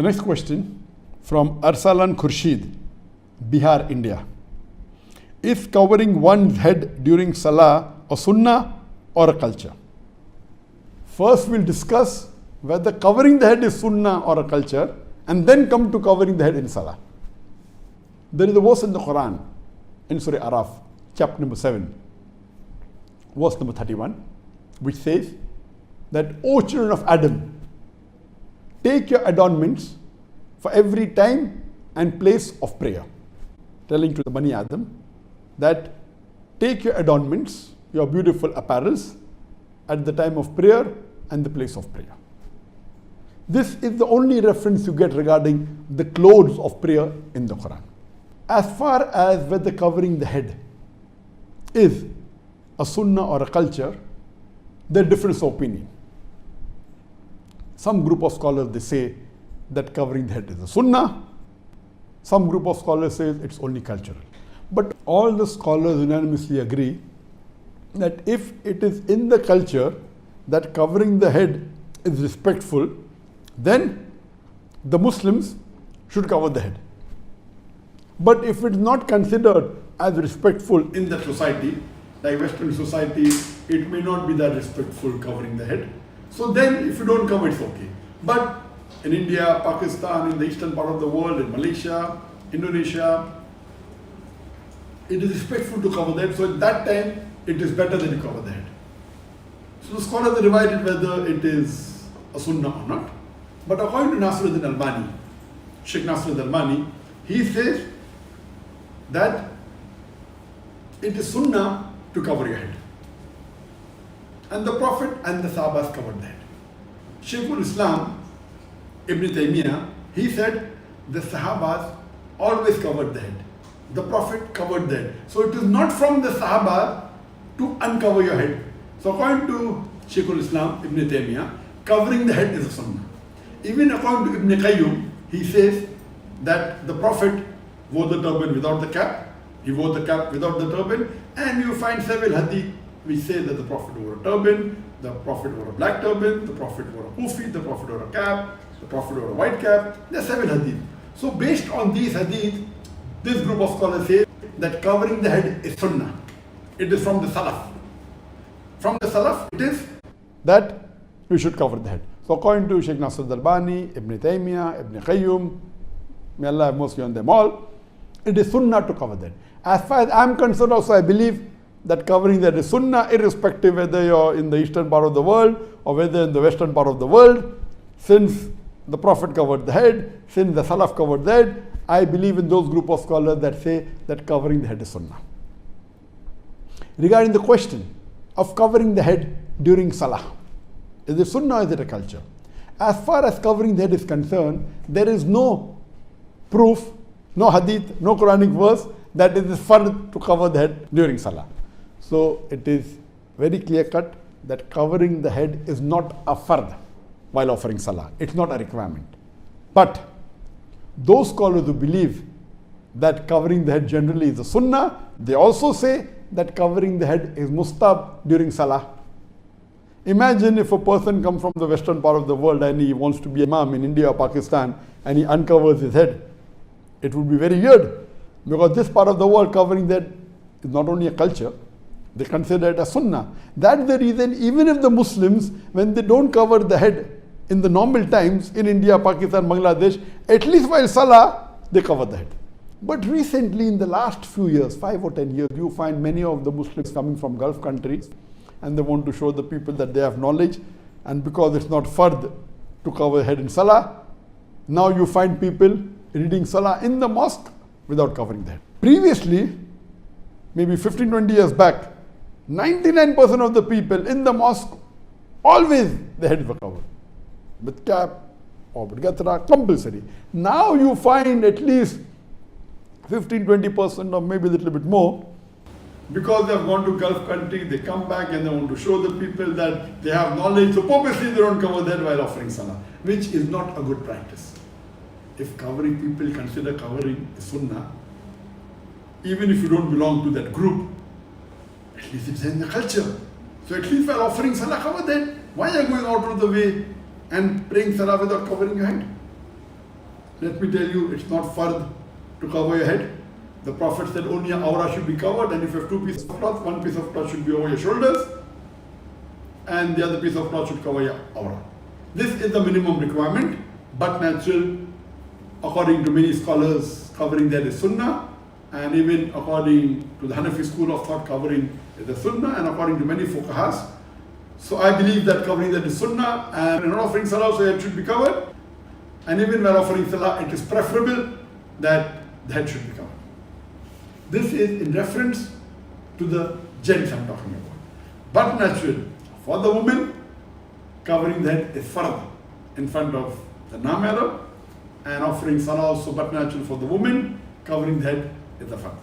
The next question from Arsalan Khurshid, Bihar, India. Is covering one's head during Salaah a Sunnah or a culture? First we'll discuss whether covering the head is Sunnah or a culture, and then come to covering the head in Salaah. There is a verse in the Quran, in Surah Araf, chapter number 7, verse number 31, which says that, O children of Adam, take your adornments for every time and place of prayer. Telling to the Bani Adam that take your adornments, your beautiful apparels, at the time of prayer and the place of prayer. This is the only reference you get regarding the clothes of prayer in the Quran. As far as whether covering the head is a sunnah or a culture, there are difference of opinion. Some group of scholars, they say that covering the head is a sunnah. Some group of scholars say it's only cultural. But all the scholars unanimously agree that if it is in the culture that covering the head is respectful, then the Muslims should cover the head. But if it's not considered as respectful in that society, like Western society, it may not be that respectful covering the head. So then if you don't cover, it's okay. But in India, Pakistan, in the eastern part of the world, in Malaysia, Indonesia, it is respectful to cover the head. So at that time, it is better that you cover the head. So the scholars are divided whether it is a sunnah or not. But according to Nasiruddin Albani, Sheikh Nasiruddin Albani, he says that it is sunnah to cover your head. And the Prophet and the Sahabas covered the head. Shaykhul Islam, Ibn Taymiyyah, he said the Sahabas always covered the head. The Prophet covered the head. So it is not from the Sahaba to uncover your head. So according to Shaykhul Islam, Ibn Taymiyyah, covering the head is a sunnah. Even according to Ibn Qayyum, he says that the Prophet wore the turban without the cap, he wore the cap without the turban, and you find several hadith which say that the Prophet wore a turban, the Prophet wore a black turban, the Prophet wore a kufi, the Prophet wore a cap, the Prophet wore a white cap. There are several hadith. So based on these hadith, this group of scholars say that covering the head is sunnah. It is from the Salaf. From the Salaf, it is that we should cover the head. So according to Sheikh Nasir Dalbani, Ibn Taymiyyah, Ibn Qayyum, may Allah have mercy on them all, it is sunnah to cover the head. As far as I am concerned also, I believe that covering the head is sunnah, irrespective whether you're in the eastern part of the world or whether in the western part of the world. Since the Prophet covered the head, since the Salaf covered the head, I believe in those group of scholars that say that covering the head is sunnah. Regarding the question of covering the head during Salah, is it sunnah or is it a culture? As far as covering the head is concerned, there is no proof, no hadith, no Quranic verse that it is fard to cover the head during Salah. So it is very clear cut that covering the head is not a fard while offering Salah. It's not a requirement. But those scholars who believe that covering the head generally is a sunnah, they also say that covering the head is mustab during Salah. Imagine if a person comes from the western part of the world and he wants to be imam in India or Pakistan and he uncovers his head. It would be very weird, because this part of the world covering the head is not only a culture, they consider it a sunnah. That's the reason even if the Muslims, when they don't cover the head in the normal times in India, Pakistan, Bangladesh, at least while Salah, they cover the head. But recently in the last few years, 5 or 10 years, you find many of the Muslims coming from Gulf countries and they want to show the people that they have knowledge, and because it's not fard to cover head in Salah, now you find people reading Salah in the mosque without covering the head. Previously, maybe 15-20 years back, 99% of the people in the mosque, always the heads were covered with cap or with gatra, compulsory. Now you find at least 15-20% or maybe a little bit more, because they have gone to Gulf country, they come back and they want to show the people that they have knowledge, so purposely they don't cover that while offering Salah, which is not a good practice. If covering people consider covering a sunnah, even if you don't belong to that group, at least it's in the culture. So at least while offering Salah, cover that. Why are you going out of the way and praying Salah without covering your head? let me tell you, it's not fard to cover your head. The Prophet said only your awrah should be covered, and if you have two pieces of cloth, one piece of cloth should be over your shoulders, and the other piece of cloth should cover your awrah. This is the minimum requirement, but natural, according to many scholars, covering that is sunnah, and even according to the Hanafi school of thought, covering is the sunnah, and according to many fuqahas. So I believe that covering that is sunnah, and when offering salah, so it should be covered. And even when offering salah, it is preferable that the head should be covered. This is in reference to the gents I'm talking about. But natural, for the woman, covering the head is fard in front of the non-mahram, and offering salah also but natural for the woman, covering the head is the fard.